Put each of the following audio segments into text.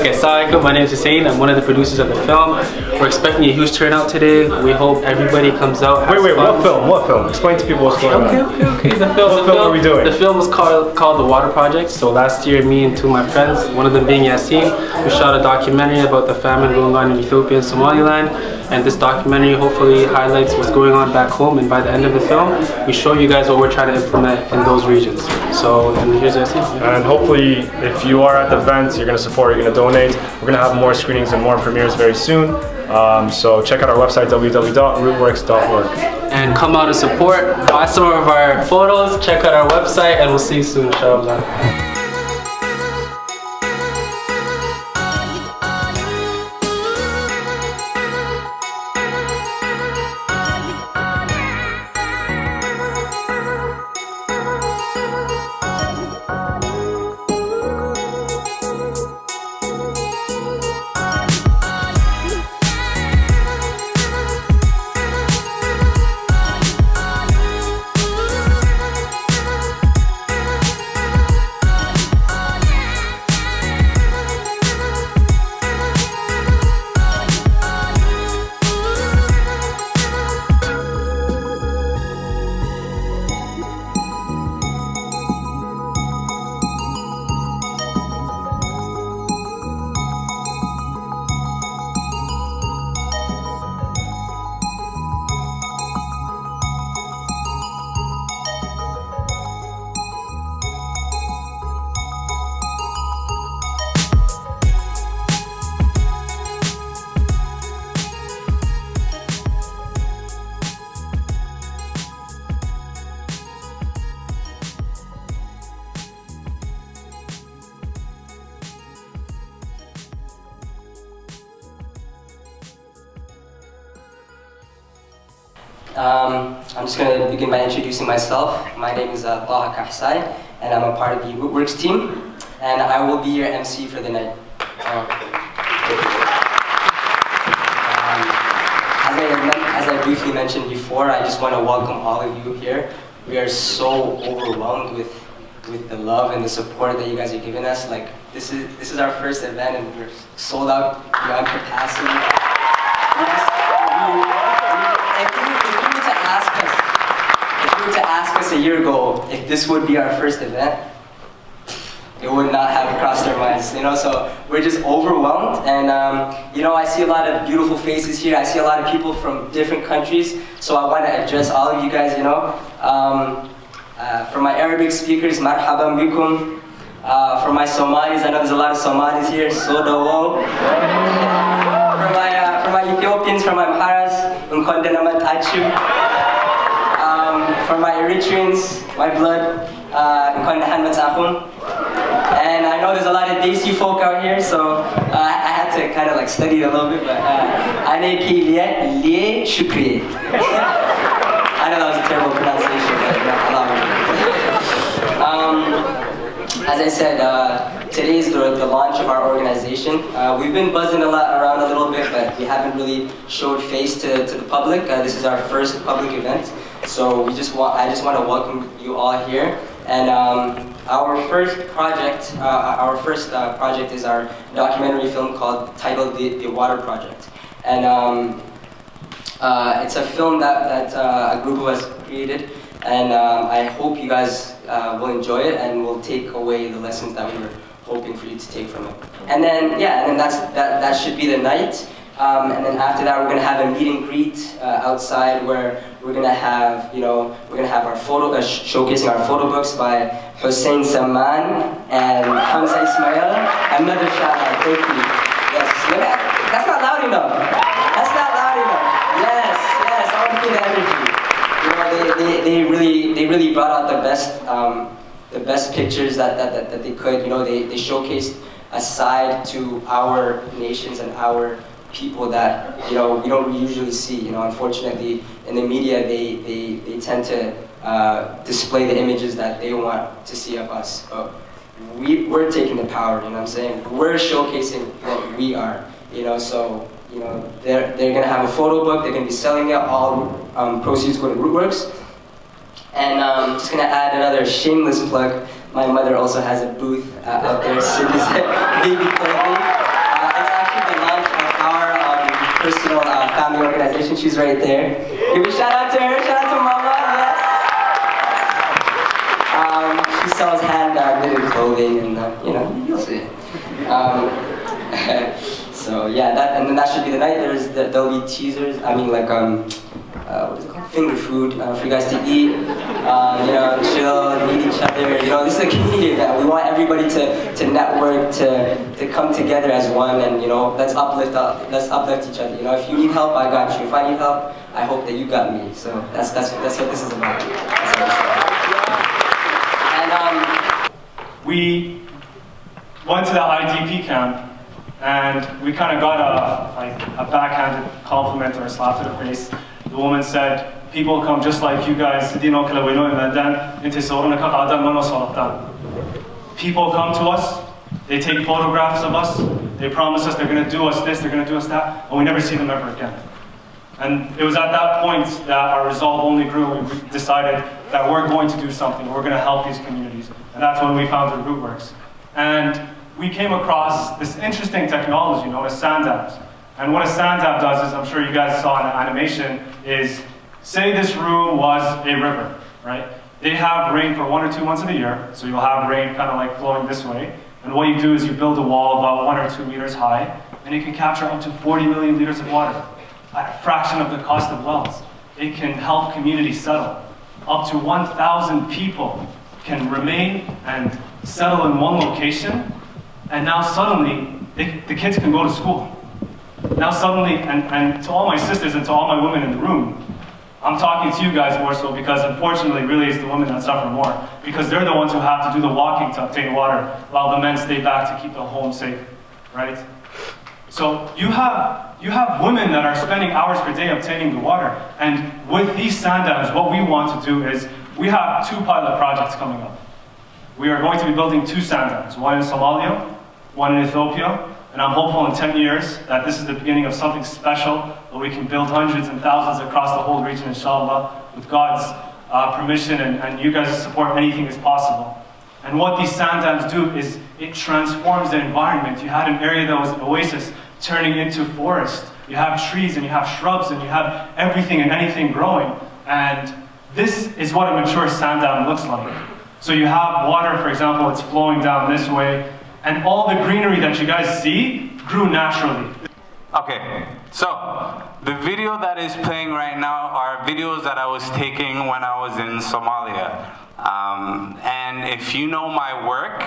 Assalamualaikum, my name is Hussein. I'm one of the producers of the film. We're expecting a huge turnout today. We hope everybody comes out. Wait, what film? What film? Explain to people what's going on. Okay. What film are we doing? The film was called The Water Project. So last year, me and two of my friends, one of them being Yassine, we shot a documentary about the famine going on in Ethiopia and Somaliland. And this documentary hopefully highlights what's going on back home. And by the end of the film, we show you guys what we're trying to implement in those regions. So, and here's Yassine. And hopefully, if you are at the event, you're going to support, you're going to donate. We're going to have more screenings and more premieres very soon. So check out our website, www.rootworks.org. And come out and support, buy some of our photos, check out our website, and we'll see you soon, inshallah. I'm just going to begin by introducing myself. My name is Taha Kahsai, and I'm a part of the Rootworks team, and I will be your MC for the night. As I briefly mentioned before, I just want to welcome all of you here. We are so overwhelmed with the love and the support that you guys are giving us. Like, this is our first event, and we're sold out beyond capacity. If you were to ask us a year ago if this would be our first event, it would not have crossed our minds, so we're just overwhelmed. And I see a lot of beautiful faces here. I see a lot of people from different countries, so I want to address all of you guys. For my Arabic speakers, marhaban bikum. For my Somalis, I know there's a lot of Somalis here, sodawo. For my Ethiopians, for my Amharas, unkondanamat achu. For my Eritreans, my blood, and I know there's a lot of Desi folk out here, so I had to kind of study it a little bit, but I know that was a terrible pronunciation, but as I said, today is the launch of our organization. We've been buzzing around a little bit, but we haven't really showed face to the public. This is our first public event. So I just want to welcome you all here, and our first project is our documentary film titled The Water Project, and it's a film that a group of us created, and I hope you guys will enjoy it and will take away the lessons that we were hoping for you to take from it. And then that should be the night. And then after that, we're gonna have a meet and greet outside where we're gonna have our photo showcasing our photo books by Hussein Saman and Hamza Ismail. Another shout out, thank you. Yes, that's not loud enough. That's not loud enough. Yes, I want to feel the energy. They really brought out the best pictures that they could. They showcased a side to our nations and our people that we don't usually see. Unfortunately, in the media they tend to display the images that they want to see of us. But we're taking the power. You know what I'm saying? We're showcasing what we are. So they're gonna have a photo book. They're gonna be selling it. All proceeds go to Rootworks. And just gonna add another shameless plug. My mother also has a booth out there, baby clothing. personal family organization. She's right there. Give a shout out to her. Shout out to Mama. Yes. She sells hand-knitted clothing, and you know, you'll see. So yeah, and then that should be the night. There'll be teasers. I mean, like what is it called? Finger food for you guys to eat. You know, chill, meet each other. You know, this is a community event. We want everybody to network, to come together as one, and you know, let's uplift each other. You know, if you need help, I got you. If I need help, I hope that you got me. So that's what this is about. And we went to the IDP camp, and we kind of got a backhanded compliment or a slap to the face. The woman said, "People come just like you guys. People come to us, they take photographs of us, they promise us they're going to do us this, they're going to do us that, and we never see them ever again." And it was at that point that our resolve only grew, and we decided that we're going to do something, we're going to help these communities. And that's when we founded Rootworks. And we came across this interesting technology known as sand dabs. And what a sand dab does is, I'm sure you guys saw in the animation, is say this room was a river, right? They have rain for 1 or 2 months of the year, so you'll have rain kind of like flowing this way. And what you do is you build a wall about 1 or 2 meters high, and it can capture up to 40 million liters of water at a fraction of the cost of wells. It can help communities settle. Up to 1,000 people can remain and settle in one location, and now suddenly the kids can go to school. Now suddenly, and to all my sisters and to all my women in the room, I'm talking to you guys more so because unfortunately really it's the women that suffer more, because they're the ones who have to do the walking to obtain water while the men stay back to keep the home safe, right? So you have women that are spending hours per day obtaining the water, and with these sand dams, what we want to do is, we have 2 pilot projects coming up. We are going to be building 2 sand dams, one in Somalia, one in Ethiopia, and I'm hopeful in 10 years that this is the beginning of something special, where we can build hundreds and thousands across the whole region, inshallah, with God's permission and you guys' support. Anything is possible. And what these sand dams do is it transforms the environment. You had an area that was an oasis turning into forest. You have trees and you have shrubs and you have everything and anything growing. And this is what a mature sand dam looks like. So you have water, for example, it's flowing down this way, and all the greenery that you guys see grew naturally. Okay, so the video that is playing right now are videos that I was taking when I was in Somalia. And if you know my work,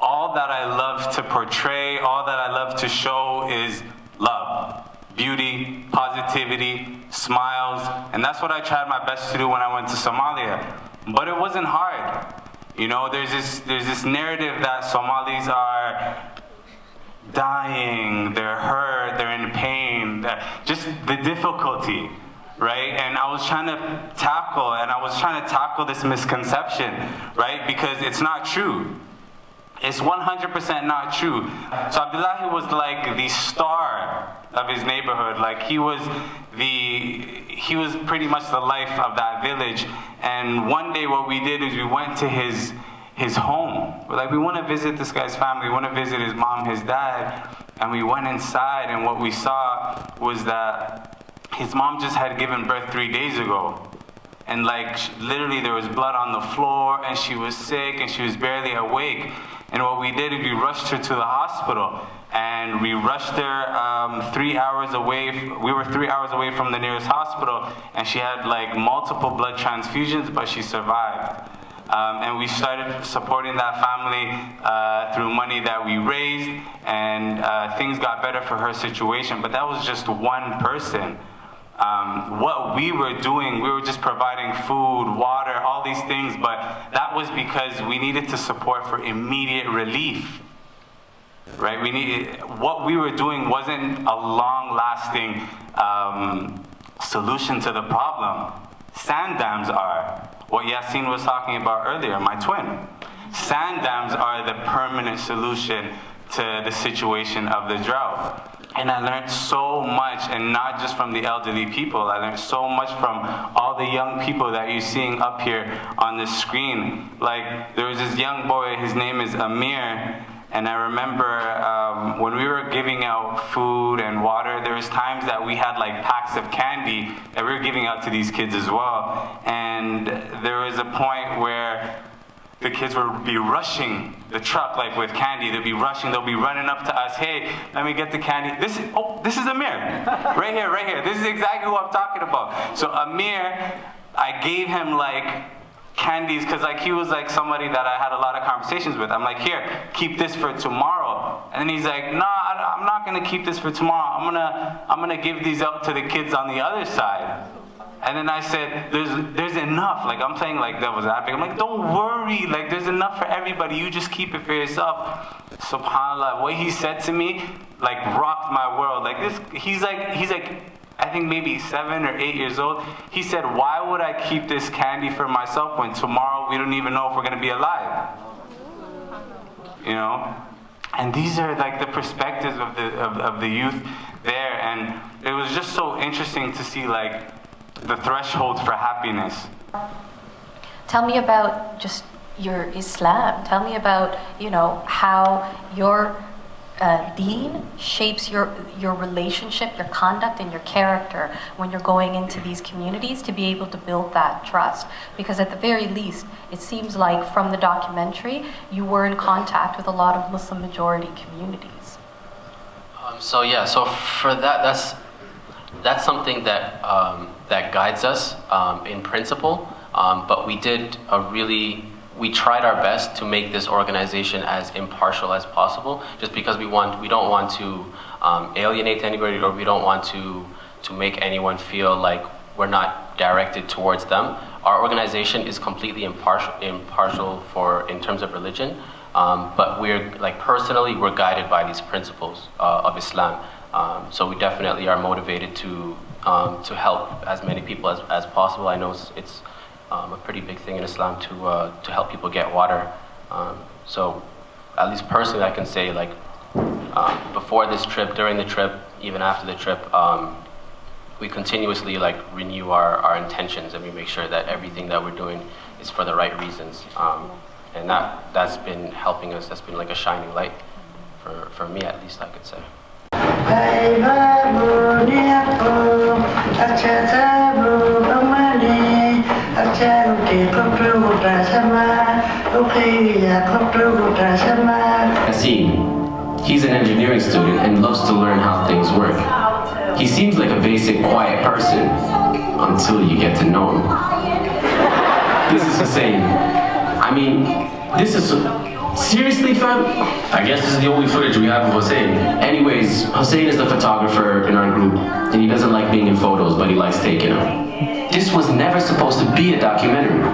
all that I love to portray, all that I love to show is love, beauty, positivity, smiles, and that's what I tried my best to do when I went to Somalia. But it wasn't hard. You know, there's this narrative that Somalis are dying, they're hurt, they're in pain, just the difficulty, right? And I was trying to tackle this misconception, right? Because it's not true. It's 100% not true. So Abdullahi was like the star of his neighborhood. Like he was pretty much the life of that village. And one day what we did is we went to his home. We're like, we want to visit this guy's family. We want to visit his mom, his dad. And we went inside, and what we saw was that his mom just had given birth 3 days ago. And like literally there was blood on the floor, and she was sick, and she was barely awake. And what we did is we rushed her to the hospital, and we rushed her 3 hours away. We were 3 hours away from the nearest hospital, and she had like multiple blood transfusions, but she survived. And we started supporting that family through money that we raised, and things got better for her situation. But that was just one person. What we were doing, we were just providing food, water, all these things, but that was because we needed to support for immediate relief, right? What we were doing wasn't a long-lasting solution to the problem. Sand dams are. What Yassine was talking about earlier, my twin. Sand dams are the permanent solution to the situation of the drought. And I learned so much, and not just from the elderly people. I learned so much from all the young people that you're seeing up here on the screen. Like, there was this young boy, his name is Amir, And I remember when we were giving out food and water, there was times that we had like packs of candy that we were giving out to these kids as well. And there was a point where the kids would be rushing the truck like with candy. They'll be rushing, they'll be running up to us. Hey, let me get the candy. This is Amir. Right here. This is exactly what I'm talking about. So Amir, I gave him like candies because like he was like somebody that I had a lot of conversations with. I'm like, here, keep this for tomorrow. And then he's like, nah, I'm not gonna keep this for tomorrow. I'm gonna give these out to the kids on the other side. And then I said, there's enough. Like I'm saying like devil's advocate. I'm like, don't worry, like there's enough for everybody. You just keep it for yourself. SubhanAllah, what he said to me like rocked my world. Like this, he's like I think maybe 7 or 8 years old. He said, why would I keep this candy for myself when tomorrow we don't even know if we're gonna be alive? You know? And these are like the perspectives of the youth there, and it was just so interesting to see like the threshold for happiness. Tell me about just your Islam. Tell me about, you know, how your deen shapes your relationship, your conduct, and your character when you're going into these communities to be able to build that trust. Because at the very least, it seems like from the documentary, you were in contact with a lot of Muslim majority communities. So for that's something that that guides us in principle. But we tried our best to make this organization as impartial as possible, just because we don't want to alienate anybody, or we don't want to make anyone feel like we're not directed towards them. Our organization is completely impartial in terms of religion, but we're like personally we're guided by these principles of Islam. So we definitely are motivated to help as many people as possible. I know it's a pretty big thing in Islam to help people get water. So at least personally I can say like before this trip, during the trip, even after the trip, we continuously like renew our intentions, and we make sure that everything that we're doing is for the right reasons. And that's been helping us. That's been like a shining light for me, at least I could say. Yassine, he's an engineering student and loves to learn how things work. He seems like a basic, quiet person until you get to know him. This is Hussein. I mean, this is... Seriously, fam? I guess this is the only footage we have of Hussein. Anyways, Hussein is the photographer in our group, and he doesn't like being in photos, but he likes taking them. This was never supposed to be a documentary.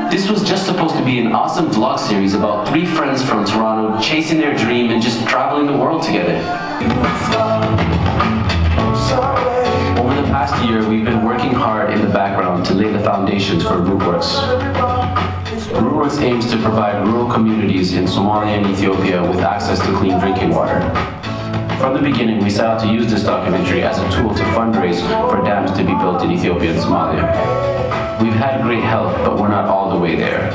This was just supposed to be an awesome vlog series about 3 friends from Toronto chasing their dream and just traveling the world together. Over the past year, we've been working hard in the background to lay the foundations for Rootworks. Rootworks aims to provide rural communities in Somalia and Ethiopia with access to clean drinking water. From the beginning, we set out to use this documentary as a tool to fundraise for dams to be built in Ethiopia and Somalia. We've had great help, but we're not all the way there.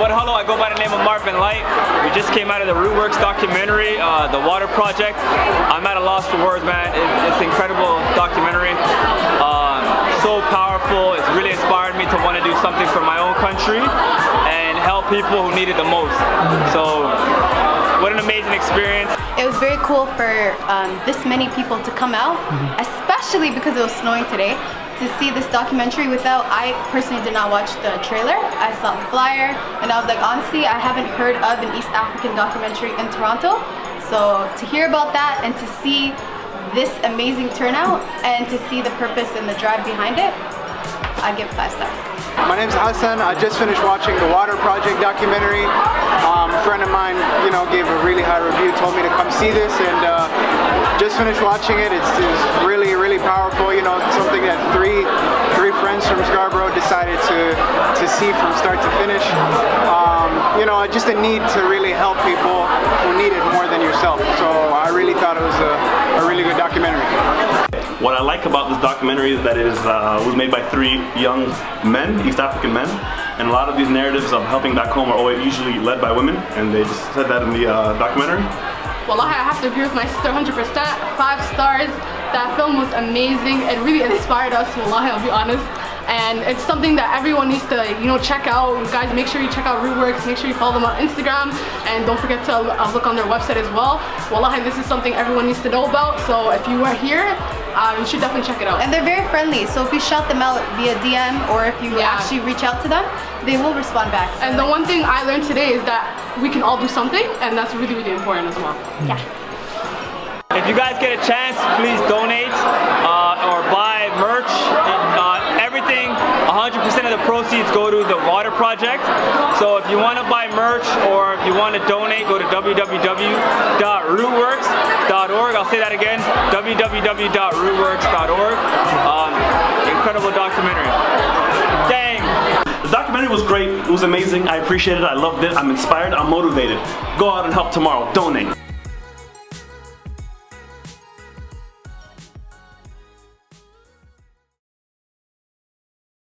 Hello, I go by the name of Marvin Light. We just came out of the Rootworks documentary, the Water Project. I'm at a loss for words, man. It's an incredible documentary. So powerful. It's really inspired me to want to do something for my own country and help people who need it the most. So, what an amazing experience. It was very cool for this many people to come out, especially because it was snowing today, to see this documentary I personally did not watch the trailer. I saw the flyer, and I was like, honestly, I haven't heard of an East African documentary in Toronto. So to hear about that and to see this amazing turnout and to see the purpose and the drive behind it, I give 5 stars. My name's Hassan. I just finished watching the Water Project documentary. A friend of mine, gave a really high review, told me to come see this, and just finished watching it. It's really, really powerful. Something that three friends from Scarborough decided to see from start to finish. Just a need to really help people who need it more than yourself. help. So I really thought it was a really good documentary. What I like about this documentary is that it was made by 3 young men, East African men, and a lot of these narratives of helping back home are always usually led by women, and they just said that in the documentary. Well, I have to agree with my sister 100%. 5 stars. That film was amazing. It really inspired us, wallahi, I'll be honest. And it's something that everyone needs to, check out. You guys, make sure you check out Rootworks. Make sure you follow them on Instagram, and don't forget to look on their website as well. Wallahi, this is something everyone needs to know about. So if you are here, you should definitely check it out. And they're very friendly. So if you shout them out via DM or if you actually reach out to them, they will respond back. So and the one thing I learned today is that we can all do something, and that's really, really important as well. Yeah. If you guys get a chance, please donate or buy merch. Everything, 100% of the proceeds go to the water project. So if you want to buy merch or if you want to donate, go to www.rootworks.org. I'll say that again, www.rootworks.org. Incredible documentary. Dang. The documentary was great. It was amazing. I appreciated it. I loved it. I'm inspired. I'm motivated. Go out and help tomorrow. Donate.